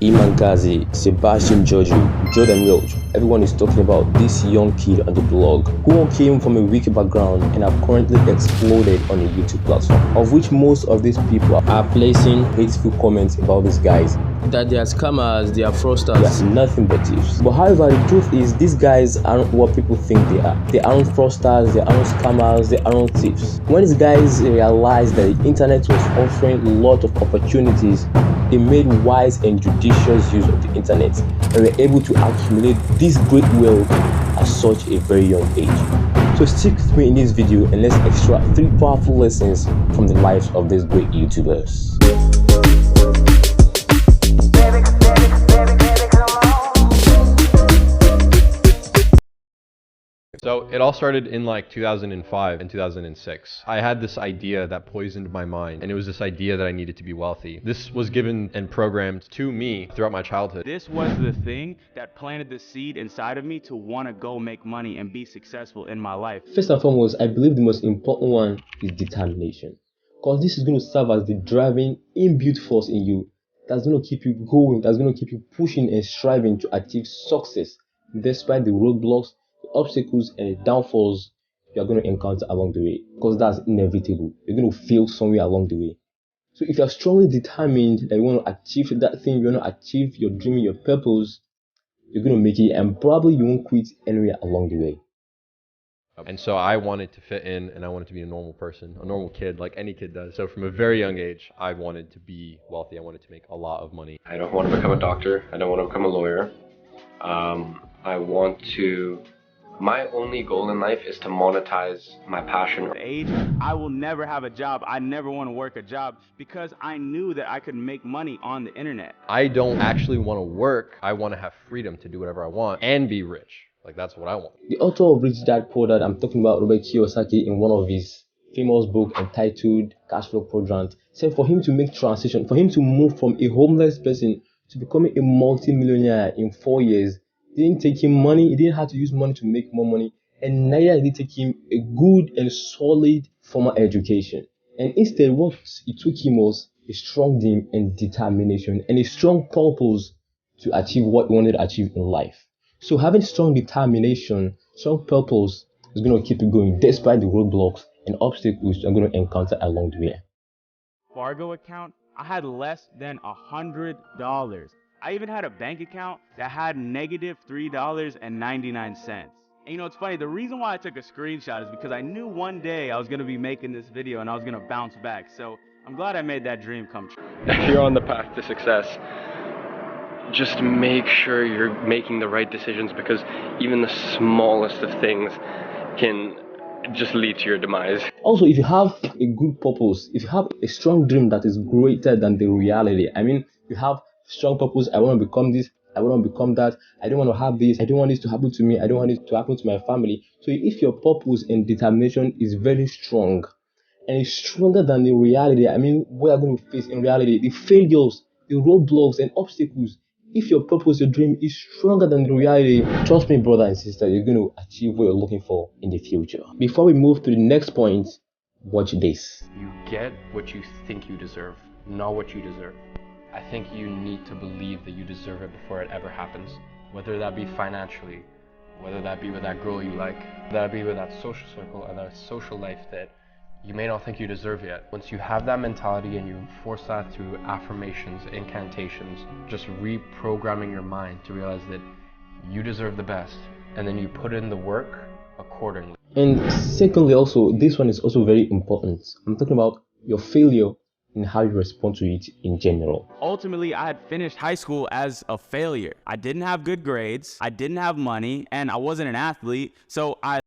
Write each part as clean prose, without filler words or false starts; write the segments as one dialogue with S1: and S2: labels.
S1: Iman, Sebastian, Jordan Welch. Everyone is talking about this young kid on the blog who came from a weak background and have currently exploded on a YouTube platform, of which most of these people are placing hateful comments about these guys. That they are scammers, they are fraudsters, they are nothing but thieves. But however, the truth is these guys aren't what people think they are. They aren't fraudsters, they aren't scammers, they aren't thieves. When these guys realized that the internet was offering a lot of opportunities, they made wise and judicious use of the internet and were able to accumulate this great wealth at such a very young age. So stick with me in this video and let's extract 3 powerful lessons from the lives of these great YouTubers.
S2: So it all started in like 2005 and 2006. I had this idea that poisoned my mind, and it was this idea that I needed to be wealthy. This was given and programmed to me throughout my childhood.
S3: This was the thing that planted the seed inside of me to want to go make money and be successful in my life.
S1: First and foremost, I believe the most important one is determination, because this is going to serve as the driving inbuilt force in you that's going to keep you going, that's going to keep you pushing and striving to achieve success despite the roadblocks, the obstacles and the downfalls you're going to encounter along the way, because that's inevitable. You're going to fail somewhere along the way. So if you're strongly determined that you want to achieve that thing, you want to achieve your dream, your purpose, you're going to make it, and probably you won't quit anywhere along the way.
S2: And so I wanted to fit in, and I wanted to be a normal person, a normal kid, like any kid does. So from a very young age, I wanted to be wealthy. I wanted to make a lot of money.
S4: I don't want to become a doctor. I don't want to become a lawyer. My only goal in life is to monetize my passion.
S3: At the age, I will never have a job. I never want to work a job because I knew that I could make money on the internet.
S2: I don't actually want to work. I want to have freedom to do whatever I want and be rich. Like, that's what I want.
S1: The author of Rich Dad Poor Dad, I'm talking about Robert Kiyosaki, in one of his famous book entitled Cash Flow Quadrant, said for him to make transition, for him to move from a homeless person to becoming a multi-millionaire in 4 years, it didn't take him money, he didn't have to use money to make more money, and neither did it take him a good and solid formal education. And instead, what it took him was a strong dream and determination and a strong purpose to achieve what he wanted to achieve in life. So having strong determination, strong purpose is going to keep you going despite the roadblocks and obstacles you're going to encounter along the way.
S3: Fargo account, I had less than $100. I even had a bank account that had negative $3.99. And you know, it's funny, the reason why I took a screenshot is because I knew one day I was going to be making this video and I was going to bounce back. So I'm glad I made that dream come true.
S4: If you're on the path to success, just make sure you're making the right decisions, because even the smallest of things can just lead to your demise.
S1: Also, if you have a good purpose, if you have a strong dream that is greater than the reality, I mean, you have strong purpose, I want to become this, I want to become that, I don't want to have this, I don't want this to happen to me, I don't want it to happen to my family. So if your purpose and determination is very strong and it's stronger than the reality, I mean, what are going to face in reality, the failures, the roadblocks and obstacles, if your purpose, your dream is stronger than the reality, trust me, brother and sister, you're going to achieve what you're looking for in the future. Before we move to the next point, watch this.
S4: You get what you think you deserve, not what you deserve. I think you need to believe that you deserve it before it ever happens. Whether that be financially, whether that be with that girl you like, whether that be with that social circle or that social life that you may not think you deserve yet. Once you have that mentality and you enforce that through affirmations, incantations, just reprogramming your mind to realize that you deserve the best, and then you put in the work accordingly.
S1: And secondly, also, this one is also very important. I'm talking about your failure and how you respond to it in general.
S3: Ultimately, I had finished high school as a failure. I didn't have good grades, I didn't have money, and I wasn't an athlete, so I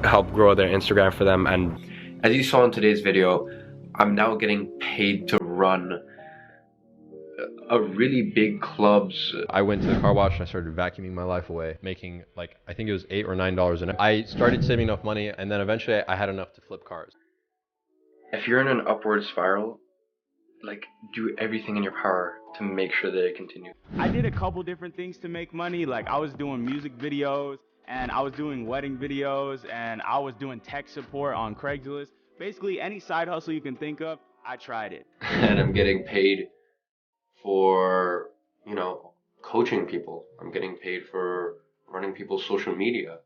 S5: help grow their Instagram for them. And as you saw in today's video, I'm now getting paid to run a really big clubs.
S2: I went to the car wash and I started vacuuming my life away, making like, I think it was $8 or $9 an hour. I started saving enough money, and then eventually I had enough to flip cars.
S5: If you're in an upward spiral, like, do everything in your power to make sure that it continues.
S3: I did a couple different things to make money. Like, I was doing music videos, and I was doing wedding videos, and I was doing tech support on Craigslist. Basically, any side hustle you can think of, I tried it.
S5: And I'm getting paid for, you know, coaching people. I'm getting paid for running people's social media.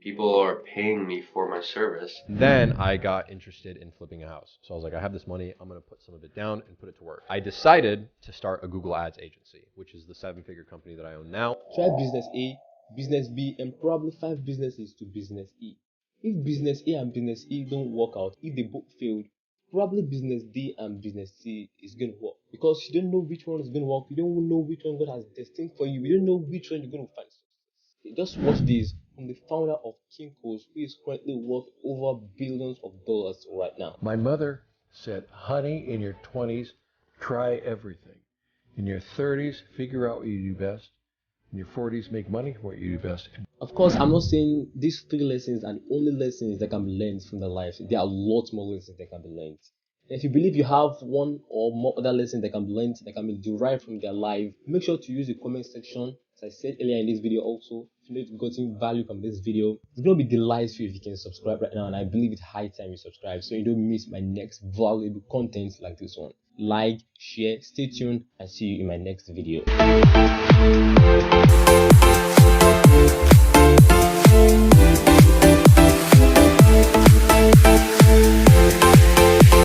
S5: People are paying me for my service.
S2: Then I got interested in flipping a house. So I was like, I have this money, I'm gonna put some of it down and put it to work. I decided to start a Google Ads agency, which is the 7-figure company that I own now.
S1: Try business A, business B, and probably 5 businesses to business E. If business A and business E don't work out, if they both failed, probably business D and business C is going to work. Because you don't know which one is going to work, you don't know which one God has destined for you, you don't know which one you're going to find success. Just watch this from the founder of Kinko's, who is currently worth over billions of dollars right now.
S6: My mother said, honey, in your 20s, try everything. In your 30s, figure out what you do best. In your 40s, make money from what you do best.
S1: Of course, I'm not saying these 3 lessons are the only lessons that can be learned from their life. There are lots more lessons that can be learned. And if you believe you have one or more other lessons that can be learned, that can be derived from their life, make sure to use the comment section. As I said earlier in this video also, if you've gotten value from this video, it's going to be delightful if you can subscribe right now, and I believe it's high time you subscribe so you don't miss my next valuable content like this one. Like, share, stay tuned, and see you in my next video.